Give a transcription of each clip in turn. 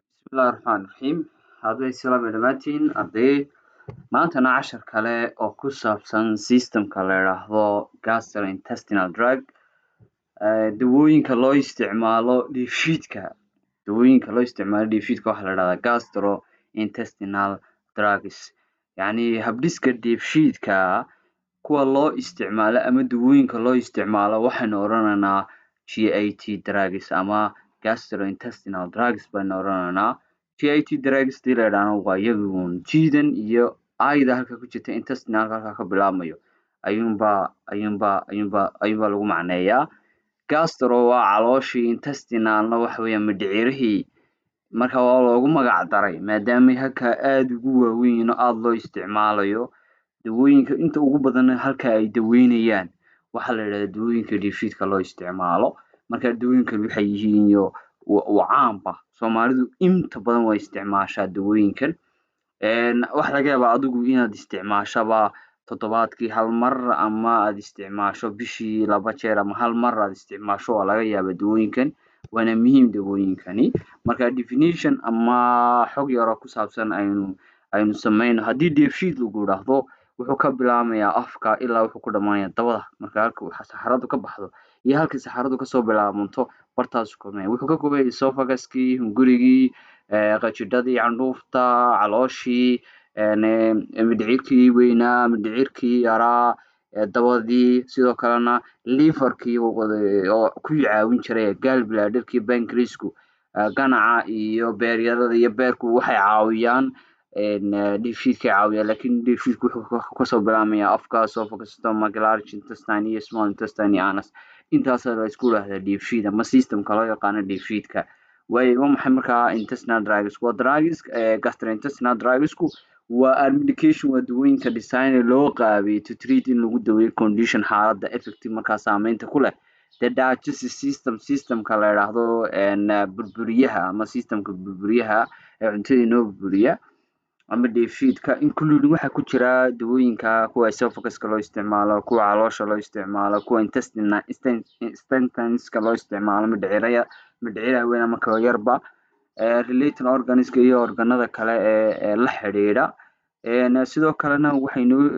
Bismillahi Raxmaani Raxiim. Hadday salaam dhammaantiin arday maantana cashar kale oo ku saabsan systemka la yidhaahdo gastrointestinal tract dawooyinka loo isticmaalo dheefshiidka waxaa la yidhahdaa gastrointestinal drugs yacni habdhiska dheefshiidka kuwa loo isticmaalo ama dawooyinka loo isticmaalo waxaynu odhanaynaa GIT drugs ama gastrointestinal drugs baynu odhanaynaa. GIT drugs hadii la yidhaahdo waa iyagun G-dan iyo I-da halka ku jirta intestinalka halka ka bilaabmayo ayuunbaa lagu macneeyaa. Gastro waa calooshii, intestinalna waxa weeyaan mindhicirihii, marka waa loogu magac daray maadaamay halkaa aad ugu waaweyn yihiin oo aad loo isticmaalayo. Dawooyinka inta ugu badan halka ay daweynayaan waxaa la yidhahdaa dawooyinka dheefshiidka loo isticmaalo. Marka dawooyinkan waxay yihiin caanba Soomaalidu inta badan way isticmaashaa dawooyinkan. Waxaa laga yaabaa adigu inaad isticmaashaba toddobaadkii hal mar ama aad isticmaasho bishii 2 jeer ama hal mar aad isticmaasho waa laga yaabaa dawooyinkan. Waana muhiim dawooyinkani. Marka definition ama xog yar oo ku saabsan aynu sameyno. Haddii dheefshiid lagu yidhaahdo wuxuu ka bilaabmayaa afka ilaa wuxuu ku dhammaanayaa dabada. Marka halka saxaradu ka baxdo iyo halka saxaradu kasoo bilaabanto bartaas wuxuu ka kooban yahay esophagus-kii, hungurigii, qanjidhadii, candhuufta, calooshii, mindhicirkii weynaa, mindhicirkii yaraa, dabadii, sidoo kalena liver-kii oo ku caawin jiray gallbladder-kii, pancreas-ku, ganaca iyo beeryarada iyo beerku waxay caawiyaan dheefshiidkay caawiyaan laakiin dheefshiidku wuxuu kasoo bilaabmayaa afka, esophagus, stomach, large intestine iyo small intestine iyo anus. Intaasaa la isku yidhaahdaa dheefshiid ama systemka loo yaqaano dheefshiidka. Waa maxay markaa intestinal drugs? Waa drugs gastrointestinal drugsku waa medication waa dawooyinka design loo qaabiyey to treat in lagu daweeyo condition xaaladda effective markaa saameynta ku leh the digestive systemka la yidhaahdo burburiyaha ama systemka burburiyaha ee cuntada inoo burburiya ama dheefshiidka. Including waxaa ku jira dawooyinka kuwa esophagus-ka loo isticmaalo, kuwa caloosha loo isticmaalo, kuwa intestines-ka loo isticmaalo, mindhiciraha weyn ama kuwa yarba, related organs-ka iyo organada kale ee la xidhiidha. Sidoo kalena waxaynu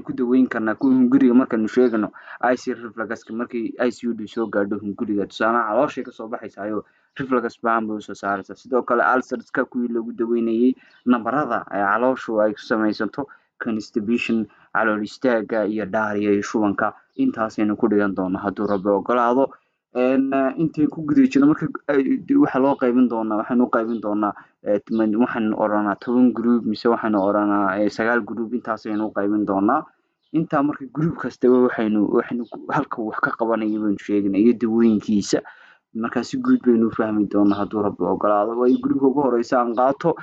ku daweyn karnaa kuwa hunguriga markaynu sheegano acid reflux-ka markii ICU-du soo gaadho hunguriga tusaale calooshay kasoo baxaysaayo reflux baan bay usoo saaraysaa. Sidoo kale ulcers-ka kuwii lagu daweynayay nabarada calooshu ay ku samaysanto constipation, calool istaaga iyo diarrhea iyo shubanka. Intaasaynu ku dhigan doonaa hadduu Rabbi ogolaado. Intayn ku guda jirno marka waxaynu u qaybin doonaa waxaynu odhanaa 10 group mise waxaynu odhanaa 9 group intaasaynu u qaybin doonaa. Intaa marka group kastaba waxaynu halka wax ka qabanayo baynu sheegnay iyo dawooyinkiisa. Marka si guud baynu u fahmi doonaa hadduu Rabbi ogolaado. Waayo groupka ugu horeysa aan qaato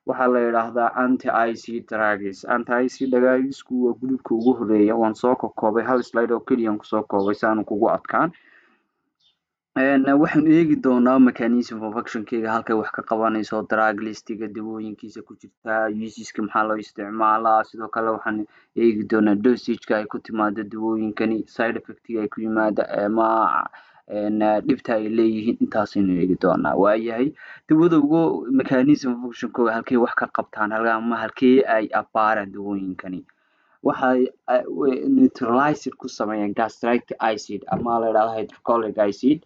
waxaa la yidhaahdaa anti-IC drugs. Anti-IC drugsku waa groupka ugu horeeya. Waan soo koobay hal slide oo keliya aan kusoo koobay si aanu kugu adkaan. Waxaynu eegi doonaa mechanism of action-keega halkay wax ka qabanayso, drug list-ga dawooyinkiisa ku jirta, uses-ka maxaa loo isticmaalaa. Sidoo kale waxaan eegi doonaa dosage-ka ay ku timaado dawooyinkani, side effect-ga ay ku yimaada ama dhibta ay leeyihiin. Intaasaynu eegi doonaa. Waayahay dawada ugu mechanism of action-kooga halkay wax ka qabtaan ama halkee ay abaaraan dawooyinkani waxay neutralize ku sameeyaan gastric acid ama la yidhaahdo hydrochloric acid.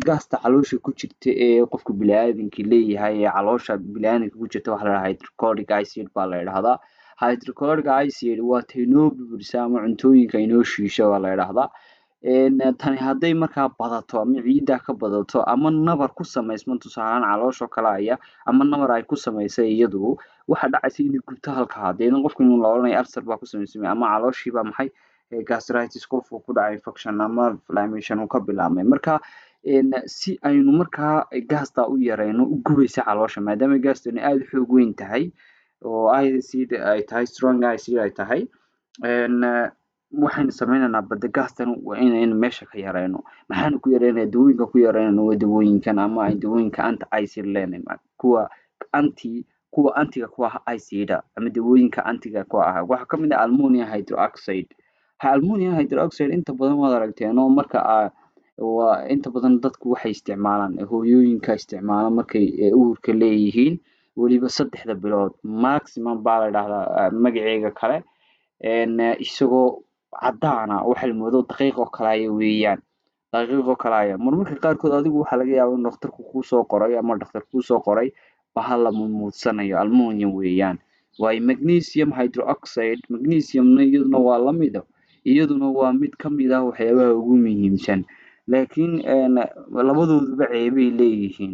Gaasta caloosha ku jirta ee qofka bini'aadamka leeyahay ee caloosha bini'aadamka ku jirta waxaa la yidhahdaa hydrochloric acid baa la yidhahdaa. Hydrochloric acid waa ta inoo burburisa ama cuntooyinka inoo shiisha baa la yidhahdaa. Tani hadday markaa badato ama ciidda ka badato ama nabar ku samaysmo tusaale caloosha kale aya ama nabar ay ku samaysay iyadu waxa dhacaysa inay gubto halkaa deedna qofka inuu la odhanayo ulcer baa ku samaysmay ama calooshii baa maxay gastritis qofku ku dhacay infection ama inflammation uu ka bilaabmay. Marka si aynu markaa gaasta u yareyno u gubaysa caloosha maadaama gaastani aad u xoog weyn tahay oo acid ay tahay strong acid ay tahay waxaynu sameynaynaa gaastan waa inaynu meesha ka yareyno. Maxaanu ku yareynaya dawooyinka ku yareynayno waa dawooyinkan ama dawooyinka anti-acid leenahay kuwa antiga ku ah acid ama dawooyinka antiga ku ah waxaa ka mid ah ammonium hydroxide. Ammonium hydroxide inta badan waad aragteen oo marka waa inta badan dadku waxay isticmaalaan hooyooyinka isticmaala markay uurka leeyihiin weliba 3 bilood maximum baa la dhahdaa magaceega kale isagoo cadaan ah waxa la moodo daqiiq oo kale ay weeyaan daqiiq oo kale ay marmarka qaarkood adigu waxa laga yaabaa in dhakhtarku kuu soo qoray ama dhakhtar kuu soo qoray bahal la muumuudsanayo almuunium weeyaan waayo magnesium hydroxide magnesiumna iyaduna waa la mid iyaduna waa mid ka mid ah waxyaabaha ugu muhiimsan laakiin labadooduba ceebay leeyihiin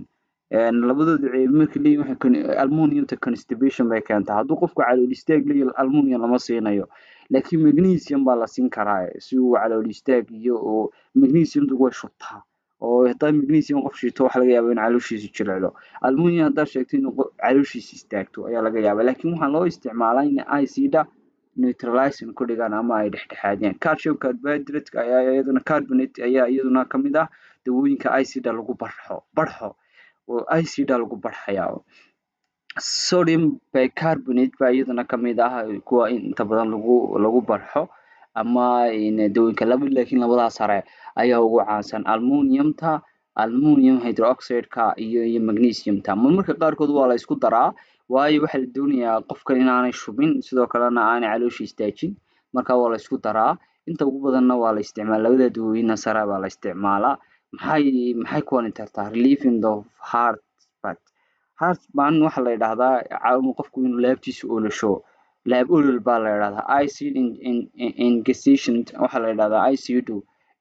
labadooda ceeb markay leeyihiin waxay almuuniumta constipation bay keentaa hadduu qofku calool istaag leeyahay almuunium lama siinayo laakiin magnesium baa la siin karaa si uu calool istaag iyo magnesiumtu way shubtaa oo hadaa magnesium qof shito waxa laga yaabaa in calooshiisa jilicdo almuunium hadaa sheegtay in calooshiisa istaagto ayaa laga yaabaa laakiin waxaa loo isticmaalaa in acida neutralizing ku dhigaan ama ay dhexdhexaadiyaan calcium carbohydrate ayaa iyaduna carbonate ayaa iyaduna ka mid ah dawooyinka acida lagu barxo oo acida lagu barxayaa sodium bicarbonate baa iyaduna ka mid ah kuwa inta badan lagu barxo ama dawooyinka laakiin labadaas sare ayaa ugu caansan aluminium hydroxide-ka iyo magnesium-ta marmarka qaarkood waa la isku daraa waayo waxa la doonayaa qofka inaanay shubin sidoo kalena aanay caloosha istaajin marka waa la isku daraa inta ugu badanna waa la isticmaalaa labada dawooyinna sare baa la isticmaalaa maxay kuwani tartaa relieving the heartburn waxa la yidhaahdaa caawin qofku inuu laabtiisa olasho laab olol baa la yidhaahdaa acid ingestion waxa la yidhaahdaa acid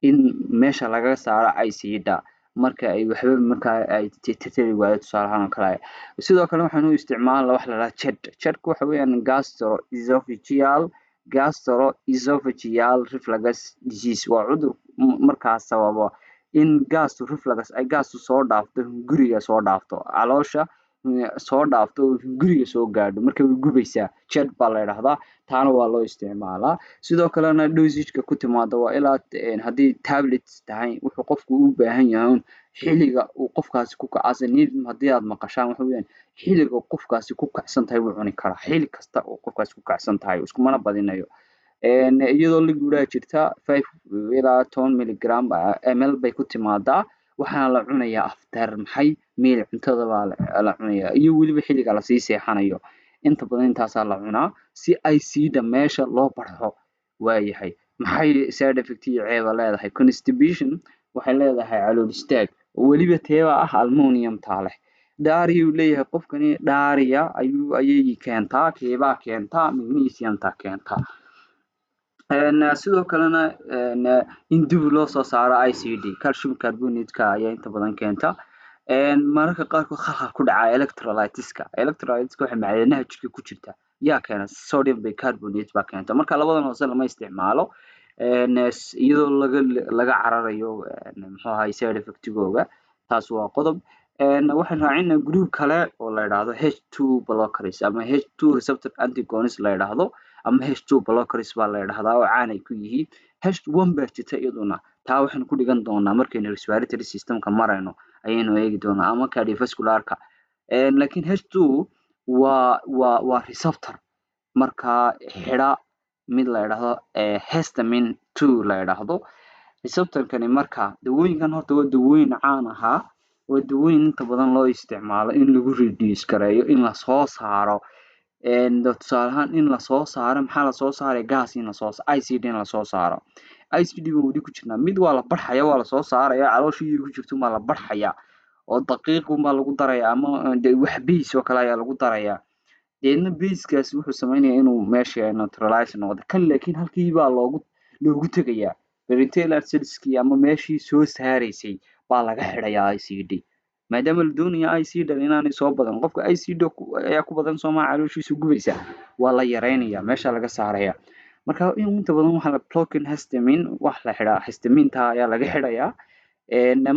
in meesha laga saaro acida marka ay waxba marka ay teteri waayo tusaale ahaan kale sidoo kale waxaan u isticmaalnaa wax la yiraahdo jedka waxa weeyaan gastroesophageal reflux disease waa cudur markaas sababa in reflux ay gaastu soo dhaafto guriga soo dhaafto caloosha soo dhaafto guriga soo gaadho marka way gubaysaa jed baa la yiraahdaa taana waa loo isticmaalaa sidoo kalena dosage-ka ku timaado waa ilaa haddii tablets tahay wuxuu qofku u baahan yahay xilliga uu qofkaasi ku kacsan haddii aad maqashaan waxa weeyaan xilliga qofkaasi ku kacsan tahay wuu cuni karaa xilli kasta oo qofkaasi ku kacsan tahay iskumana badinayo iyadoo la guuraa jirta 5 ilaa 10 milligram ml bay ku timaadaa waxaana la cunayaa after meal cuntada baa la cunayaa iyo weliba xilliga la sii seexanayo inta badan intaasaa la cunaa si acida meesha loo barxo waayahay maxay side effect iyo ceeba leedahay constipation waxay leedahay calool istaag oo weliba teeba ah aluminium taa leh dhaariyuu leeyahay qofkani dhaariya ayay keentaa keebaa keentaa magnesium taa keentaa sidoo kalena in dib loo soo saaro acid calcium carbonate-ka ayaa inta badan keenta mararka qaarkood khalkhal ku dhaca electrolytes-ka waxay macdanaha jirka ku jirta yaa keena sodium bicarbonate baa keenta marka labadan hoose lama isticmaalo iyadoo laga cararayo muxuu ahaay side effect-googa taas waa qodob waxaan raacinaa group kale oo la yiraahdo H2 blockers ama H2 receptor antagonists la yiraahdo ama H2 blockers baa la yiraahdaa oo caan ay ku yihiin H1 baa jirta iyaduna taa waxaan ku dhigan doonaa markaynu respiratory system-ka marayno ayaynu eegi doonaa ama cardiovascular-ka laakiin H2 waa receptor marka xidha mid la yiraahdo histamine 2 la yiraahdo receptor-kani marka dawooyinkan horta waa dawooyin caan ahaa waa dawooyin inta badan loo isticmaalo in lagu reduce gareeyo in la soo saaro tusaale ahaan in la soo saaro maxaa la soo saaray gas in la soo saaro acid in la soo saaro acid baa wadi ku jirnaa mid waa la barxaya waa la soo saaraya calooshii ku jirto ma la barxaya oo daqiiq uma lagu daraya ama wax base oo kale ayaa lagu daraya deedna base-kaas wuxuu sameeyaa inuu meesha neutralize noqdo kan laakiin halkii baa loogu tagayaa peritoneal cells-kii ama meeshii soo saaraysay baa laga xidhayaa acid maadaama la doonayo acid inaanay soo badan qofka acid ayaa ku badan Soomaa calooshiisa gubaysa waa la yareynayaa meesha laga saaraya marka inta badan waxa la blocking histamine wax la xidhaa histamine-ta ayaa laga xidhayaa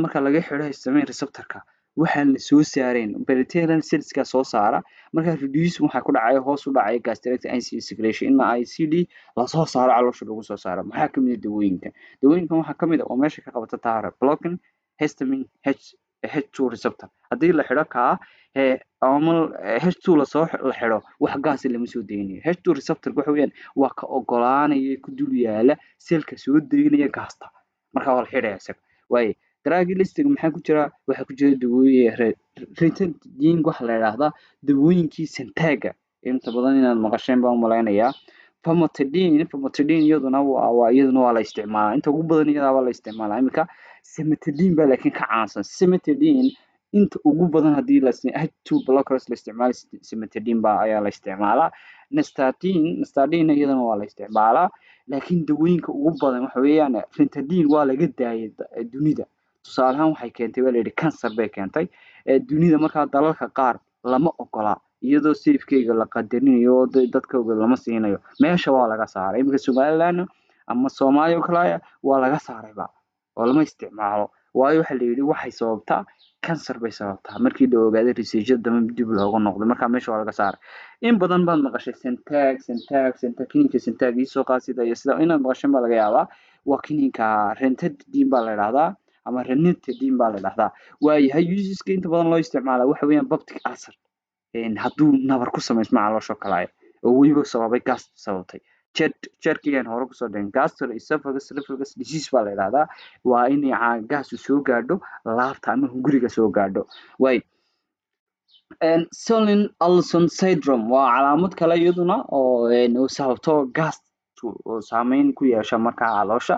marka laga xidho histamine receptor-ka waxaan la soo saareen peritoneal cells-ka soo saara marka reduce waxa ku dhacay hoos u dhacay gastric acid secretion in acid la soo saaro caloosha lagu soo saaro maxaa kamid ah dawooyinkan waxa kamid ah oo meesha ka qabata taara blocking histamine H2 receptor haddii la xidho ka ama H2 la xidho wax gaas lama soo deynayo H2 receptor waxa weeyaan waa ka ogolaanaya ku dul yaala selka soo deynaya gaasta marka waa la xidhaya isaga way drug listiga maxaa ku jira waxa ku jira dawooyin retardin waxa la yiraahdaa dawooyinkii sintaaga inta badan inaad maqasheen baan u malaynayaa famotidine iyaduna waa la isticmaalaa inta ugu badan iyada waa la isticmaalaa iminka cimetidine baa laakiin ka caansan cimetidine inta ugu badan haddii la H2 blockers la isticmaalo cimetidine baa ayaa la isticmaalaa nystatin iyadana waa la isticmaalaa laakiin dawooyinka ugu badan waxa weeyaan fentanyl waa laga daayay dunida tusaale ahaan waxay keentay waa la yidhi cancer bay keentay dunida markaa dalalka qaar lama ogola iyadoo safekeyga la qadarinayo oo dadkooda lama siinayo meesha waa laga saaray iminka somaliland ama soomaaliya oo kale waa laga saarayba oo lama isticmaalo waayo waxa la yidhi waxay sababtaa cancer bay sababtaa markii la ogaaday researchada dambe dib looga noqdo markaa meesha waa laga saaray in badan baad maqashay kiniinka sintag isoo qaasida iyo sida inaad maqashan baa laga yaabaa waa kiniinka rentadin baa la yidhahdaa ama ranitidin baa la yidhahdaa waayahay useska inta badan loo isticmaala waxa weeyaan peptic ulcer hadduu nabar ku samaysmo caloosha kale oo weliba sababay gas sababtay jerkigan hore kusoo dhigin gastroesophagus reflux disease baa la yidhahdaa waa in gaasu soo gaadho laabta ama hunguriga soo gaadho waay Sulin Alson syndrome waa calaamad kale iyaduna oo sababto gas oo saameyn ku yeesha markaa caloosha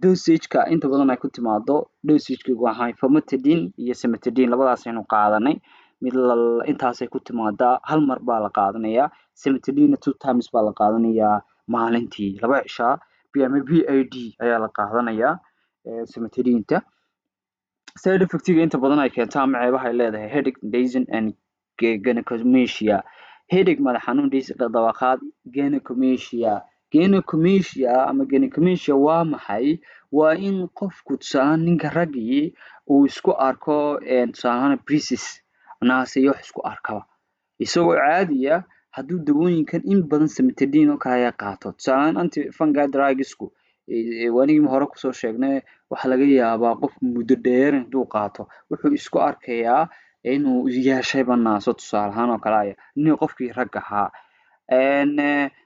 dosage-ka inta badan ay ku timaado dosage-ka waa famotidine iyo cimetidine labadaas aynu qaadanay mid intaasay ku timaadaa hal mar baa la qaadanayaa cimetidine 2 times baa la qaadanayaa maalintii 2 cishaa PID ayaa la qaadanayaa cimetidine-ta side effect-ga inta badan ay keento ama ceebaha ay leedahay headache dizziness and gynecomastia headache madax xanuun dawaqaad gynecomastia ama gynecomastia waa maxay waa in qofku tusaale ninka raggii uu isku arko tusaale breasts naasiyo wax isku arkaba isagoo caadiya hadduu dawooyinkan in badan cimetidine oo kale ay qaato tusaale anti-fungal drugsku wanigii hore kusoo sheegnay waxa laga yaabaa qof muddo dheer intuu qaato wuxuu isku arkayaa inuu yeeshayba naaso tusaale ahaan oo kale nin qofkii rag ahaa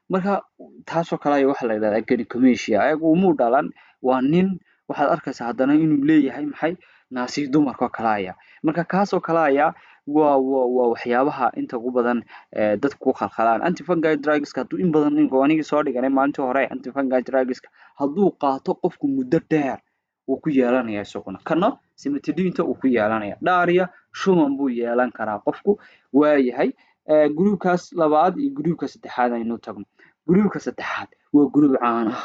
marka taasoo kale waxa la yidhahdaa gynecomastia ayagu umuu dhalan waa nin waxaad arkaysaa haddana inuu leeyahay maxay naasi dumarka oo kale marka kaasoo kale waa waxyaabaha inta ugu badan dadku ku khalkhalaan antifungal drugska hadduu in badan ninka anigii soo dhiganay maalintii hore antifungal drugska hadduu qaato qofku muddo dheer wuu ku yeelanaya isaguna kana cimetidine-ta uu ku yeelanaya dhaariya shuban buu yeelan karaa qofku waayahay gruubkaas labaad iyo gruubka saddexaad aynu tagno gruubka saddexaad waa gruub caan ah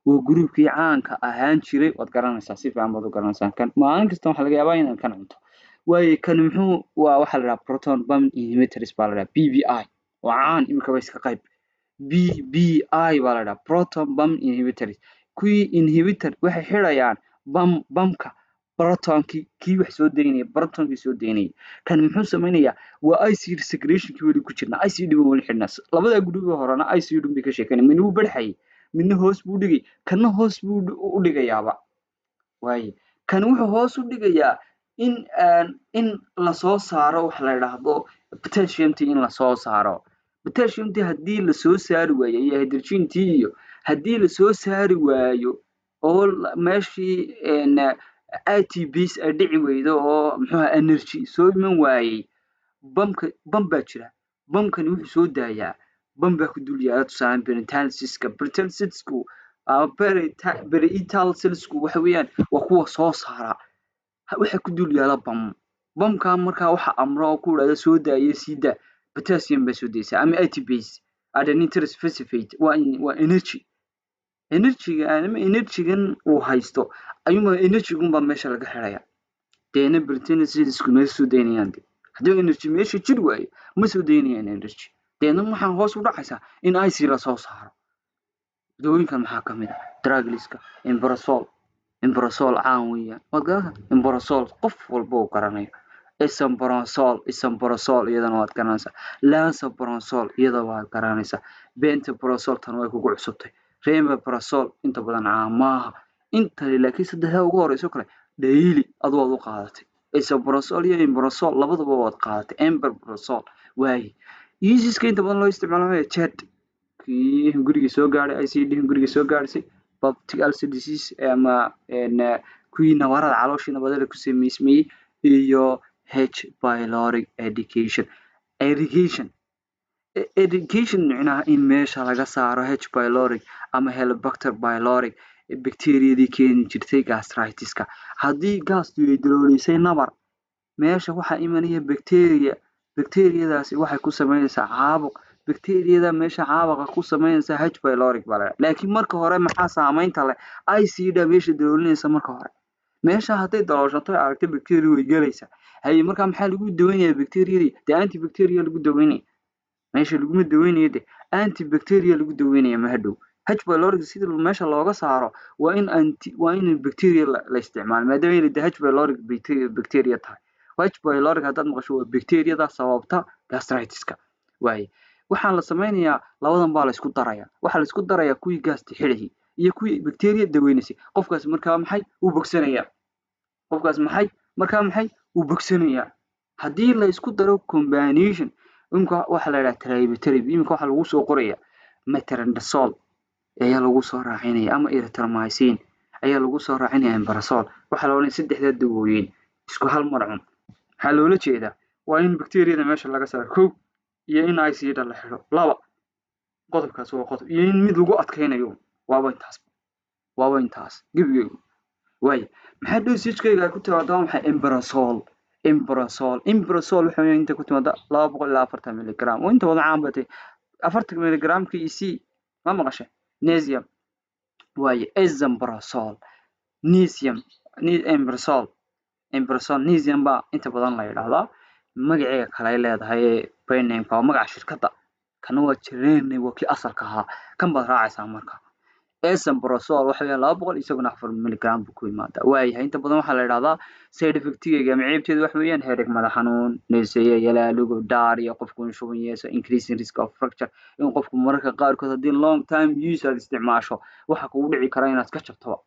waa gruubkii caanka ahaan jiray waad garanaysaa si fiican baad u garanaysaa kan maalin kasta waxaa laga yaabaa inaad kan cunto waayo kan muxuu waxa la yidhaha proton pump inhibitors baa la yidhaha PPI waa caan imika ba iska qayb PPI baa la yidhaha proton pump inhibitors kuwii inhibitor waxay xidhayaan bamka protonkii kii wax soo daynaya protonkii soo daynaya kan muxuu samaynayaa waa ICD secretionkii weli ku jirna ICD baan weli xidhnaa labada gruubka horena ICD bay ka sheekanay midna wuu barxayay midna hoos buu dhigay kana hoos buu u dhigayaaba waaye kan wuxuu hoos u dhigayaa in la soo saaro wax la yiraahdo potassium-tii in la soo saaro potassium-tii haddii la soo saari waayo iyo hydrogen-tii iyo haddii la soo saari waayo oo meeshii ATPs ay dhici weydo oo muxuu energy soo iman waayay bam baa jira bamkani wuxuu soo daayaa bam baa ku dul yaala tusaale peritonitisku parietal cellsku waxa weeyaan waa kuwa soo saara waxa ku dul yaala bamka markaa waxa amro oo ku dhada soo daayay sida potassium baa soo daysa ama ATPs adenine triphosphate waa energy-gan uu haysto ayuuma energy-gun baa meesha laga xiraya deena peritonitisku meesha soo daynayaan haddii energy meesha jir waayo ma soo daynayaan energy deena waxaan hoos u dhacaysaa in IC la soo saaro dawooyinkan maxaa ka mid ah drugliska imbrasol caan weeyaan waad garanaysaa imbrasol qof walba uu garanayo esombrasol iyadana waad garanaysaa lansoprazole iyada waad garanaysaa pantoprazole tan way kugu cusubtay remeprazole inta badan maaha inta laakiin saddexda ugu horeyso kale daily aad u qaadatay esombrasol iyo imbrasol labadaba waad qaadatay emberbrasol waaye useska inta badan loo isticmaalayo chat guriga soo gaaray ICD guriga soo gaarsay peptic ulcer disease ama kuwii nabarada calooshii nabarada ku samaysmayey iyo H pylori education micnaha in meesha laga saaro H pylori ama Helicobacter pylori bacteriadii keeni jirtay gastritis-ka. Haddii gaastu ay daloolisay nabar, meesha waxaa imanaya bacteriadaasi waxay ku samaynaysaa caabuq. Bacteriada meesha caabuqa ku samaynaysa H pylori baa la yidhahdaa. Laakiin marka hore maxaa saamaynta leh? ICD meesha daloolinaysa marka hore. Meesha hadday dalooshato aragtay bacteria way galaysaa. Haye markaa maxaa lagu daweynayaa bacteriadii? Dee antibacterial lagu daweynaya. Meesha laguma daweynayo dee antibacterial lagu daweynaya ma hadhow. H pylori sida meesha looga saaro waa in bacteria la isticmaalo maadaama ay H pylori bacteria tahay. H pylori haddaad maqasho waa bacteriada sababta gastritis-ka. Waaye waxaa la sameynayaa labadan baa la isku darayaa. Waxaa la isku darayaa kuwii gaasta xidhayay iyo kuwii bacteria daweynaysay. Qofkaas markaa maxay uu bogsanayaa? Uu bogsanayaa. Haddii la isku daro combination imika waxaa la yidhaha therapy imika waxaa lagu soo qorayaa metronidazole ayaa lagu soo raacinaya ama erythromycin ayaa lagu soo raacinaya omeprazole. Waxaa la odhanaya saddexdaa dawooyin isku hal mar cun. Maxaa loola jeedaa? Waa in bacteriada meesha laga saaro kow iyo in ICD la xidho laba. Qodobkaas waa qodob iyo in mid lagu adkeynayo waaba intaas gebigeedu. Waaye maxaa dosage-kayga ku timaada maxay Omeprazole waxay inta ku timaada 200 ilaa 40 miligram oo inta wada caan batay 40 miligram EC ma maqashay Nesium. Waaye Esomeprazole Nesium baa inta badan la yidhaahdaa. Magaceeda kale ay leedahay brand name-ka waa magaca shirkadda. Kana waa Jarene waa kii asalka ahaa. Kan baad raacaysaa markaa. Esomeprazole waxa weeyaan 200 isaguna 4 miligram buu ku yimaadaa. Waayahay inta badan waxaa la yidhaahdaa side effect-gayga ama ceebteedu waxa weeyaan headache, madax xanuun, neefsiga, yalaalugo, diarrhea, qofku inuu shuban yeesho, increasing risk of fracture, in qofku mararka qaarkood haddii long time use aad isticmaasho waxa kugu dhici kara inaad ka jabto.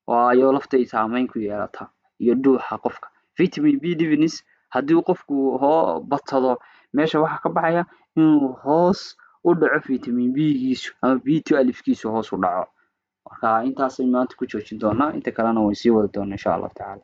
Waayo laftay saameyn ku yeelataa iyo dhuuxa qofka. Vitamin B deficiency haddii qofku badsado meesha waxaa ka baxaya inuu hoos u dhaco vitamin B-giisu ama B12-giisu hoos u dhaco. Marka intaas maanta ku joojin doonaa inta kalena way sii wadi doonaa insha Allah taala.